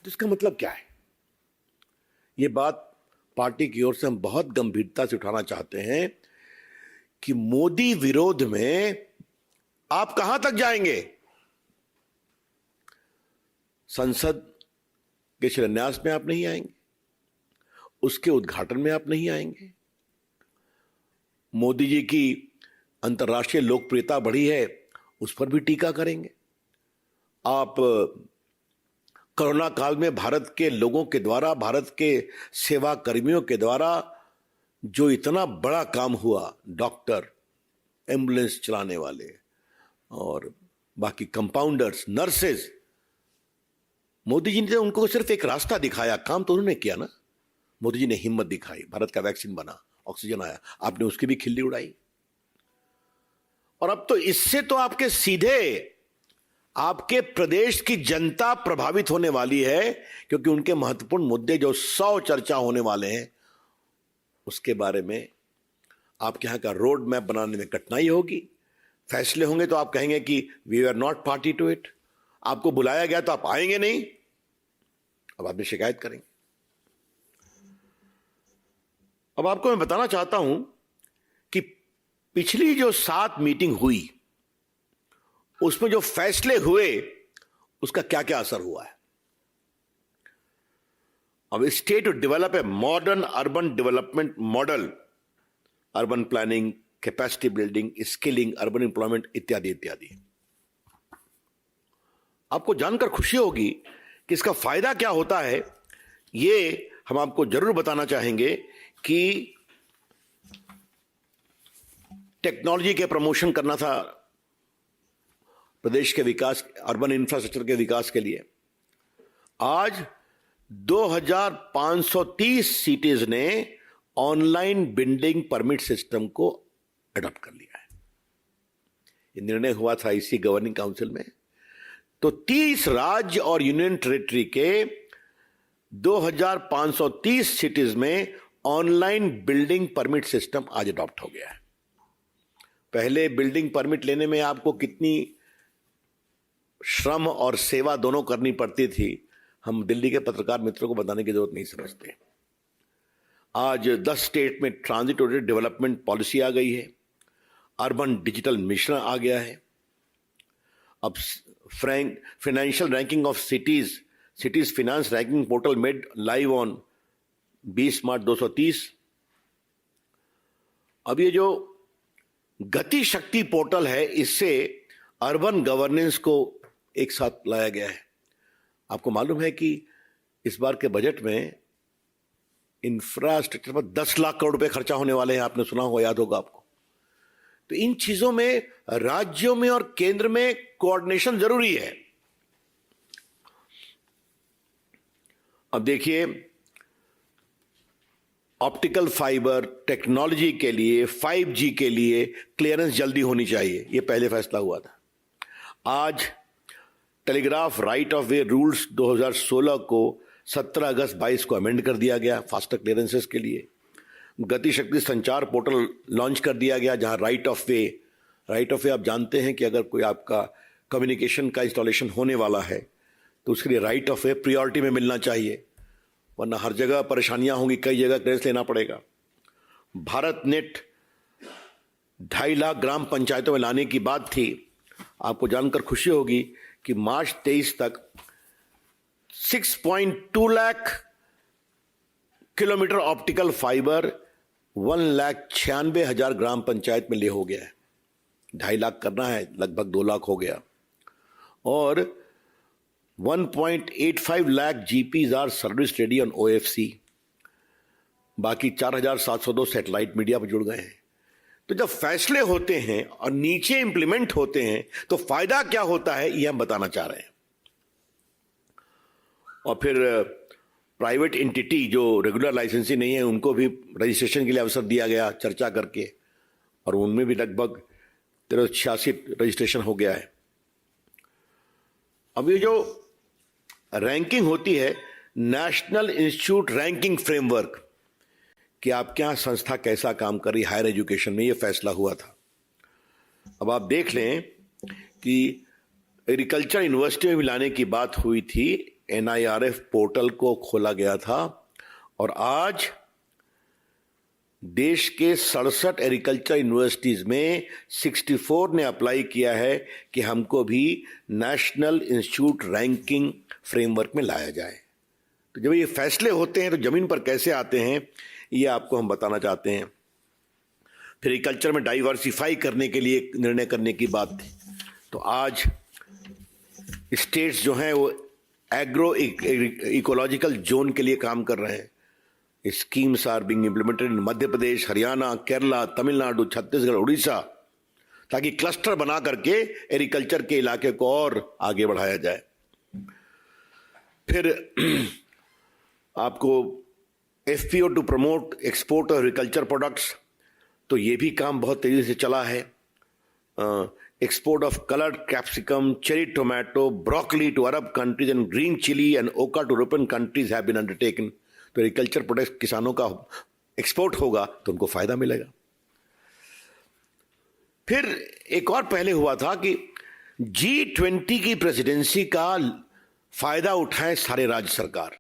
तो इसका मतलब क्या है? ये बात पार्टी की ओर से हम बहुत गंभीरता से उठाना चाहते हैं कि मोदी विरोध में आप कहां तक जाएंगे? संसद के शिलान्यास में आप नहीं आएंगे, उसके उद्घाटन में आप नहीं आएंगे। मोदी जी की अंतर्राष्ट्रीय लोकप्रियता बढ़ी है, उस पर भी टीका करेंगे। आप कोरोना काल में भारत के लोगों के द्वारा, भारत के सेवा कर्मियों के द्वारा जो इतना बड़ा काम हुआ, डॉक्टर, एम्बुलेंस चलाने वाले और बाकी कंपाउंडर्स, नर्सेज, मोदी जी ने उनको सिर्फ एक रास्ता दिखाया, काम तो उन्होंने किया ना। मोदी जी ने हिम्मत दिखाई, भारत का वैक्सीन बना, ऑक्सीजन आया, आपने उसकी भी खिल्ली उड़ाई। और अब तो इससे तो आपके सीधे आपके प्रदेश की जनता प्रभावित होने वाली है, क्योंकि उनके महत्वपूर्ण मुद्दे जो 100 चर्चा होने वाले हैं, उसके बारे में आपके यहां का रोड मैप बनाने में कठिनाई होगी। फैसले होंगे तो आप कहेंगे कि we are not party to it. आपको बुलाया गया तो आप आएंगे नहीं, अब आप भी शिकायत करेंगे। अब आपको मैं बताना चाहता हूं कि पिछली जो 7 मीटिंग हुई, उसमें जो फैसले हुए, उसका क्या क्या असर हुआ है। अब state to develop a modern urban development model, urban planning, capacity building, skilling, urban employment इत्यादि इत्यादि। आपको जानकर खुशी होगी कि इसका फायदा क्या होता है। ये हम आपको जरूर बताना चाहेंगे कि टेक्नोलॉजी के प्रमोशन करना था प्रदेश के विकास, अर्बन इंफ्रास्ट्रक्चर के विकास के लिए। आज 2530 सिटीज ने ऑनलाइन बिल्डिंग परमिट सिस्टम को अडॉप्ट कर लिया है। यह निर्णय हुआ था इसी गवर्निंग काउंसिल में। तो 30 राज्य और यूनियन टेरिटरी के 2530 सिटीज में ऑनलाइन बिल्डिंग परमिट सिस्टम आज अडॉप्ट हो गया है। पहले बिल्डिंग परमिट लेने में आपको कितनी श्रम और सेवा दोनों करनी पड़ती थी, हम दिल्ली के पत्रकार मित्रों को बताने की जरूरत नहीं समझते। आज 10 स्टेट में ट्रांजिट ओरिएंटेड डेवलपमेंट पॉलिसी आ गई है, अर्बन डिजिटल मिशन आ गया है। अब financial ranking of cities finance ranking portal made live on 20 मार्च 230। अब ये जो गति शक्ति पोर्टल है, इससे अर्बन गवर्नेंस को एक साथ लाया गया है। आपको मालूम है कि इस बार के बजट में इंफ्रास्ट्रक्चर पर 10 लाख करोड़ रुपए खर्चा होने वाले हैं, आपने सुना होगा, याद होगा आपको। तो इन चीजों में राज्यों में और केंद्र में कोऑर्डिनेशन जरूरी है। अब देखिए, ऑप्टिकल फाइबर टेक्नोलॉजी के लिए, 5G के लिए क्लियरेंस जल्दी होनी चाहिए, यह पहले फैसला हुआ था। आज telegraph right of way rules 2016 को 17 अगस्त 22 को अमेंड कर दिया गया फास्टर क्लियरेंसेस के लिए। गति शक्ति संचार पोर्टल लॉन्च कर दिया गया, जहां राइट ऑफ वे आप जानते हैं कि अगर कोई आपका कम्युनिकेशन का इंस्टॉलेशन होने वाला है तो उसके लिए राइट ऑफ वे प्रायोरिटी में मिलना चाहिए, वरना हर जगह परेशानियां होंगी, कई जगह क्लियरेंस लेना पड़ेगा। भारत नेट 2.5 लाख ग्राम पंचायतों में लाने की बात थी। आपको जानकर खुशी होगी कि मार्च 23 तक 6.2 लाख किलोमीटर ऑप्टिकल फाइबर 1,96,000 ग्राम पंचायत में ले हो गया है। 2.5 लाख करना है, लगभग 2 लाख हो गया। और 1.85 lakh GPs are service ready on OFC। बाकी 4,702 सैटेलाइट मीडिया पर जुड़ गए हैं। तो जब फैसले होते हैं और नीचे इंप्लीमेंट होते हैं तो फायदा क्या होता है, ये हम बताना चाह रहे हैं। और फिर प्राइवेट एंटिटी जो रेगुलर लाइसेंसिंग नहीं है, उनको भी रजिस्ट्रेशन के लिए अवसर दिया गया चर्चा करके, और उनमें भी लगभग 1386 रजिस्ट्रेशन हो गया है। अब ये जो रैंकिंग होती है, नेशनल इंस्टीट्यूट रैंकिंग फ्रेमवर्क, कि आपके यहां संस्था कैसा काम कर रही हायर एजुकेशन में, ये फैसला हुआ था। अब आप देख लें कि एग्रीकल्चर यूनिवर्सिटी में भी लाने की बात हुई थी NIRF पोर्टल को खोला गया था और आज देश के 67 एग्रीकल्चर यूनिवर्सिटीज में 64 ने अप्लाई किया है कि हमको भी नेशनल इंस्टीट्यूट रैंकिंग फ्रेमवर्क में लाया जाए। तो जब ये फैसले होते हैं तो जमीन पर कैसे आते हैं ये आपको हम बताना चाहते हैं। फिर एग्रीकल्चर में डाइवर्सिफाई करने के लिए निर्णय करने की बात थी। तो आज स्टेट्स जो हैं वो एग्रो इकोलॉजिकल जोन के लिए काम कर रहे हैं। Schemes are being implemented in Madhya Pradesh, Haryana, Kerala, Tamil Nadu, Chhattisgarh, Orissa, ताकि क्लस्टर बना करके एग्रीकल्चर के इलाके को और आगे बढ़ाया जाए। फिर आपको FPO to promote export of agriculture products, तो ये भी काम बहुत तेजी से चला है। Export of coloured capsicum, cherry tomato, broccoli to Arab countries and green chilli and okra to European countries have been undertaken. तो एग्रीकल्चर प्रोडक्ट्स किसानों का एक्सपोर्ट होगा तो उनको फायदा मिलेगा। फिर एक और पहले हुआ था कि G20 की प्रेसिडेंसी का फायदा उठाए सारे राज्य सरकार।